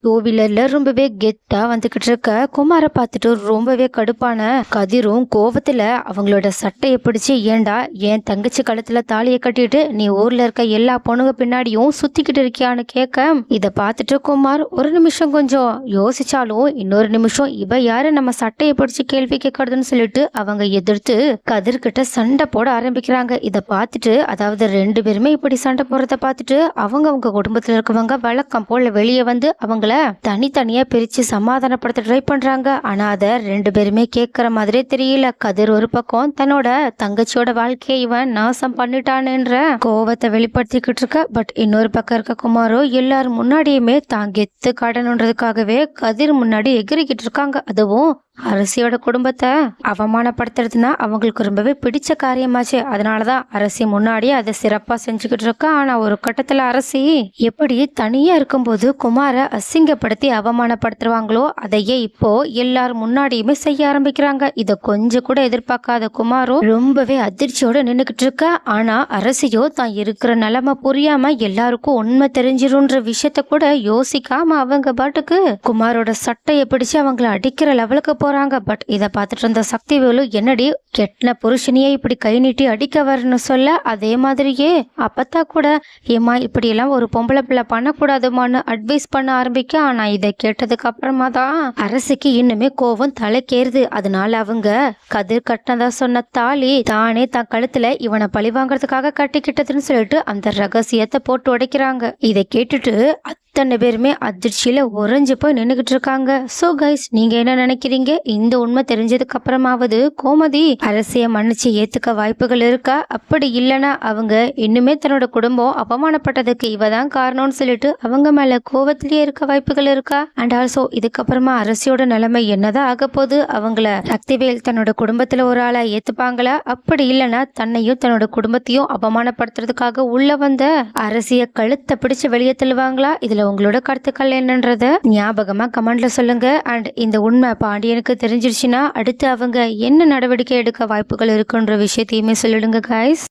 Two வீலர்ல ரொம்பவே கெத்தா வந்துகிட்டு இருக்க குமார பார்த்துட்டு ரொம்பவே கடுப்பான கதிரும் கோவத்துல அவங்களோட சட்டையை பிடிச்சு, ஏண்டா என் தங்கச்சி கழுத்துல தாலியை கட்டிட்டு நீ ஊர்ல இருக்க எல்லா பொண்ணுங்க பின்னாடியும் சுத்திக்கிட்டு இருக்கியான்னு கேட்க, இத பார்த்துட்டு குமார் ஒரு நிமிஷம் கொஞ்சம் யோசிச்சாலும் இன்னொரு நிமிஷம் இவ யாரு நம்ம சட்டையை பிடிச்சு கேள்வி கேட்கறதுன்னு சொல்லிட்டு அவங்க எதிர்த்து கதிர்கிட்ட சண்டை போட ஆரம்பிக்கிறாங்க. இத பார்த்துட்டு, அதாவது ரெண்டு பேருமே இப்படி சண்டை போடுறத பார்த்துட்டு அவங்க குடும்பத்துல இருக்கவங்க வழக்கம் போல வெளியே வந்து அவங்கள தனித்தனியா பிரிச்சு சமாதானப்படுத்த ட்ரை பண்றாங்க. ஆனா அத ரெண்டு பேருமே கேட்கற மாதிரியே தெரியல. கதிர் ஒரு பக்கம் தன்னோட தங்கச்சியோட வாழ்க்கையை இவன் நாசம் பண்ணிட்டானுன்ற கோவத்தை வெளிப்படுத்திக்கிட்டு இருக்க. பட் இன்னொரு பக்கம் இருக்க குமாரோ எல்லாரும் முன்னாடியுமே தான் கெத்து காட்டணுன்றதுக்காகவே கதிர் முன்னாடி எகிரிக்கிட்டு இருக்காங்க. அதுவும் அரசியோட குடும்பத்தை அவமானப்படுத்துறதுனா அவங்களுக்கு ரொம்பவே பிடிச்ச காரியமாச்சு. அதனாலதான் அரசி முன்னாடியே அதை சிறப்பா செஞ்சுக்கிட்டு இருக்கா. ஆனா ஒரு கட்டத்துல அரசி எப்படி தனியா இருக்கும்போது குமார அசிங்கப்படுத்தி அவமானப்படுத்துவாங்களோ அதையே இப்போ எல்லாரும் முன்னாடியுமே செய்ய ஆரம்பிக்கிறாங்க. இத கொஞ்சம் கூட எதிர்பார்க்காத குமாரும் ரொம்பவே அதிர்ச்சியோட நின்னுக்கிட்டு இருக்க. ஆனா அரசியோ தான் இருக்கிற நிலைமை புரியாம எல்லாருக்கும் உண்மை தெரிஞ்சிரும்ன்ற விஷயத்த கூட யோசிக்காம அவங்க பாட்டுக்கு குமாரோட சட்டையை பிடிச்சு அவங்கள அடிக்கிற லெவலுக்கு போறாங்க. பட் இதை பார்த்துட்டு இருந்த சக்திவேலு, என்னடி கெட்டின புருஷனையே இப்படி கை நீட்டி அடிக்க வரணும்னு சொல்ல, அதே மாதிரியே அப்பத்தா கூட ஏமா இப்படி எல்லாம் ஒரு பொம்பளை பிள்ளை பண்ணக்கூடாதுமான்னு அட்வைஸ் பண்ண ஆரம்பிக்க. ஆனா இதை கேட்டதுக்கு அப்புறமா தான் அரசிக்கு இன்னுமே கோவம் தலைக்கேறுது. அதனால அவங்க கதிர் கட்டினதா சொன்ன தாலி தானே தான் கழுத்துல இவனை பழி வாங்கறதுக்காக கட்டிக்கிட்டதுன்னு சொல்லிட்டு அந்த ரகசியத்தை போட்டு உடைக்கிறாங்க. இதை கேட்டுட்டு அத்தனை பேருமே அதிர்ச்சியில உறைஞ்சு போய் நின்றுகிட்டு இருக்காங்க. சோ கைஸ், நீங்க என்ன நினைக்கிறீங்க? இந்த உண்மை தெரிஞ்சதுக்கு அப்புறமாவது கோமதி அரசிய மன்னிச்சு ஏத்துக்க வாய்ப்புகள் இருக்கா? அப்படி இல்லைன்னா அவங்க இன்னுமே தன்னோட குடும்பம் அவமானப்பட்டதுக்கு இவதான் காரணம்னு சொல்லிட்டு அவங்க மேல கோவத்திலேயே இருக்க வாய்ப்புகள் இருக்கா? அண்ட் ஆல்சோ இதுக்கப்புறமா அரசியோட நிலைமை என்னதான் ஆக போகுது? அவங்கள சக்திவேல் தன்னோட குடும்பத்துல ஒரு ஆளா ஏத்துப்பாங்களா? அப்படி இல்லைன்னா தன்னையும் தன்னோட குடும்பத்தையும் அவமானப்படுத்துறதுக்காக உள்ள வந்த அரசிய கழுத்தை பிடிச்சு வெளியே தள்ளுவாங்களா? இதுல உங்களோட கருத்துக்கள் என்னன்றத ஞாபகமா கமெண்ட்ல சொல்லுங்க. அண்ட் இந்த உண்மை பாண்டியனுக்கு தெரிஞ்சிருச்சுன்னா அடுத்து அவங்க என்ன நடவடிக்கை எடுக்க வாய்ப்புகள் இருக்குன்ற விஷயத்தையுமே சொல்லிடுங்க கைஸ்.